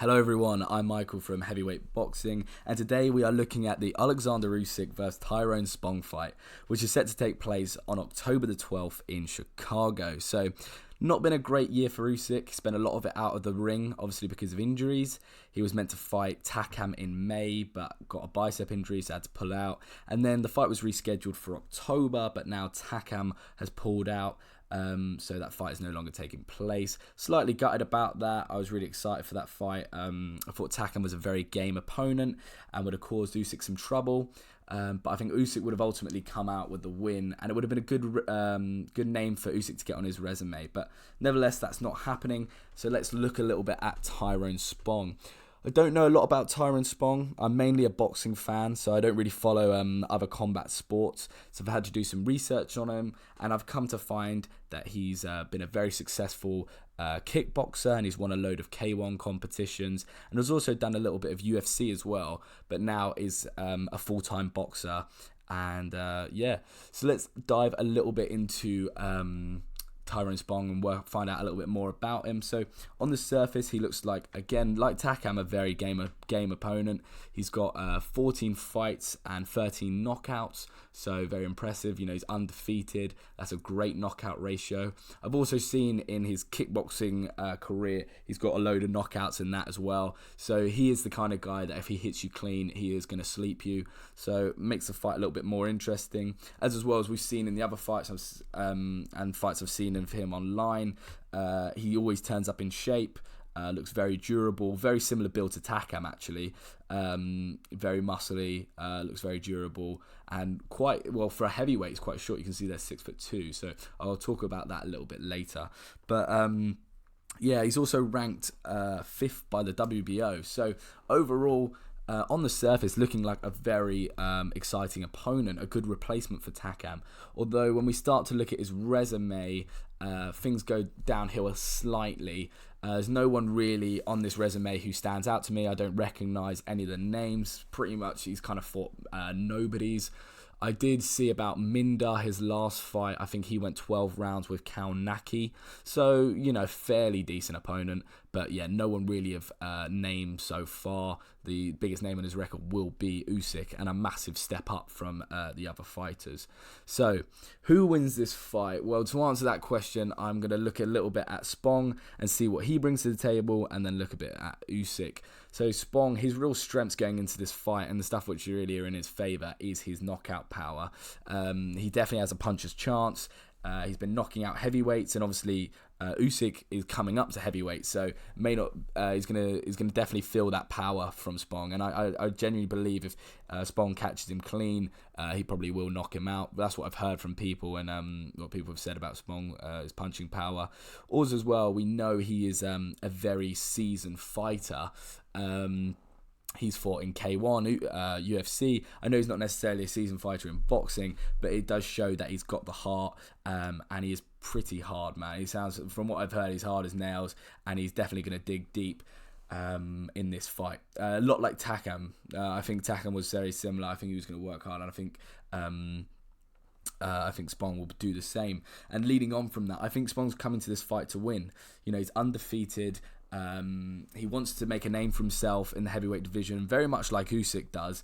Hello everyone, I'm Michael from Heavyweight Boxing, and today we are looking at the Alexander Usyk vs Tyrone Spong fight, which is set to take place on October the 12th in Chicago. So, not been a great year for Usyk. Spent a lot of it out of the ring, obviously because of injuries. He was meant to fight Takam in May, but got a bicep injury, so had to pull out. And then the fight was rescheduled for October, but now Takam has pulled out. So that fight is no longer taking place. Slightly gutted about that. I was really excited for that fight. I thought Takam was a very game opponent and would have caused Usyk some trouble. But I think Usyk would have ultimately come out with the win, and it would have been a good name for Usyk to get on his resume. But nevertheless, that's not happening. So let's look a little bit at Tyrone Spong. I don't know a lot about Tyrone Spong. I'm mainly a boxing fan, so I don't really follow other combat sports. So I've had to do some research on him, and I've come to find that he's been a very successful kickboxer, and he's won a load of K1 competitions, and has also done a little bit of UFC as well, but now is a full-time boxer. And so let's dive a little bit into Tyrone Spong and find out a little bit more about him. So on the surface, he looks like, again, like Takam, a very game opponent. He's got 14 fights and 13 knockouts, so very impressive. You know, he's undefeated. That's a great knockout ratio. I've also seen in his kickboxing career, he's got a load of knockouts in that as well. So he is the kind of guy that if he hits you clean, he is going to sleep you. So it makes the fight a little bit more interesting, as well as we've seen in the other fights and fights I've seen of him online. He always turns up in shape. Looks very durable, very similar build to Takam actually. Very muscly, looks very durable, and quite well for a heavyweight. He's quite short. You can see they're 6'2", so I'll talk about that a little bit later. But he's also ranked 5th by the WBO. So overall, on the surface, looking like a very exciting opponent, a good replacement for Takam. Although when we start to look at his resume, things go downhill slightly. There's no one really on this resume who stands out to me. I don't recognise any of the names. Pretty much he's kind of fought nobodies. I did see about Minda, his last fight. I think he went 12 rounds with Naki. So, you know, fairly decent opponent. But yeah, no one really of name so far. The biggest name on his record will be Usyk, and a massive step up from the other fighters. So, who wins this fight? Well, to answer that question, I'm going to look a little bit at Spong and see what he brings to the table, and then look a bit at Usyk. So Spong, his real strengths going into this fight, and the stuff which really are in his favour, is his knockout power. He definitely has a puncher's chance. He's been knocking out heavyweights, and obviously Usyk is coming up to heavyweight, so he's gonna definitely feel that power from Spong, and I genuinely believe if Spong catches him clean, he probably will knock him out. But that's what I've heard from people, and what people have said about Spong, his punching power. Also, as well, we know he is a very seasoned fighter. He's fought in K1, UFC. I know he's not necessarily a seasoned fighter in boxing, but it does show that he's got the heart, and he is pretty hard, man. He sounds, from what I've heard, he's hard as nails, and he's definitely going to dig deep in this fight. A lot like Takam. I think Takam was very similar. I think he was going to work hard, and I think Spong will do the same. And leading on from that, I think Spong's coming to this fight to win. You know, he's undefeated. He wants to make a name for himself in the heavyweight division, very much like Usyk does.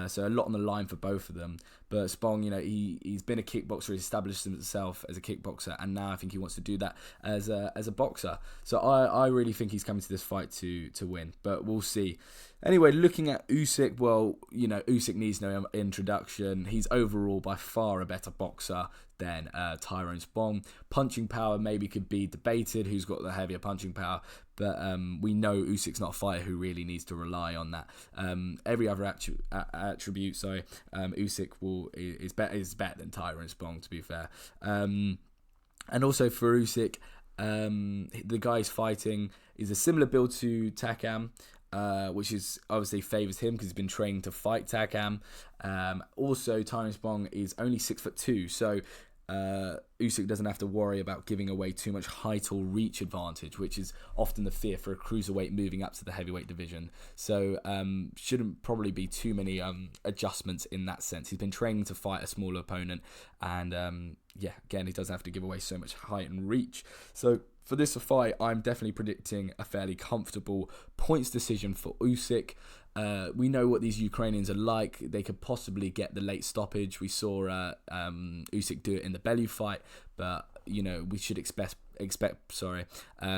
So a lot on the line for both of them. But Spong, you know, he's been a kickboxer, he's established himself as a kickboxer, and now I think he wants to do that as a boxer. So I really think he's coming to this fight to win, but we'll see. Anyway, looking at Usyk, well, you know, Usyk needs no introduction. He's overall by far a better boxer than Tyrone Spong. Punching power maybe could be debated, who's got the heavier punching power, but we know Usyk's not a fighter who really needs to rely on that. Every other attribute, Usyk is better than Tyrone Spong, to be fair. And also for Usyk, the guy he's fighting is a similar build to Takam, which is obviously favours him because he's been training to fight Takam. Also, Tyrone Spong is only 6'2", so Usyk doesn't have to worry about giving away too much height or reach advantage, which is often the fear for a cruiserweight moving up to the heavyweight division. So shouldn't probably be too many adjustments in that sense. He's been training to fight a smaller opponent, and again, he doesn't have to give away so much height and reach. So for this fight, I'm definitely predicting a fairly comfortable points decision for Usyk. We know what these Ukrainians are like. They could possibly get the late stoppage. We saw Usyk do it in the Bellew fight, but we should expect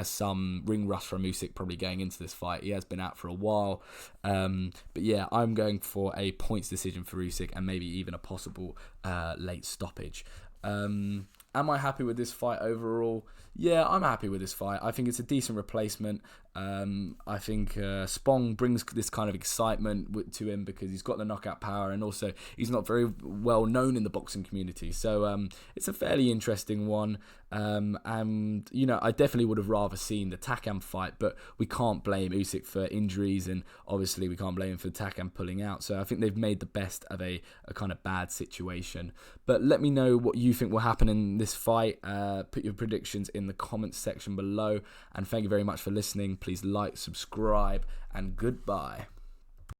some ring rust from Usyk probably going into this fight. He has been out for a while, but yeah, I'm going for a points decision for Usyk and maybe even a possible late stoppage. Am I happy with this fight overall? Yeah, I'm happy with this fight. I think it's a decent replacement. I think Spong brings this kind of excitement to him because he's got the knockout power, and also he's not very well known in the boxing community. So it's a fairly interesting one. And I definitely would have rather seen the Takam fight, but we can't blame Usyk for injuries, and obviously we can't blame him for Takam pulling out. So I think they've made the best of a kind of bad situation. But let me know what you think will happen in this fight. Put your predictions in the comments section below, and thank you very much for listening. Please like, subscribe, and goodbye.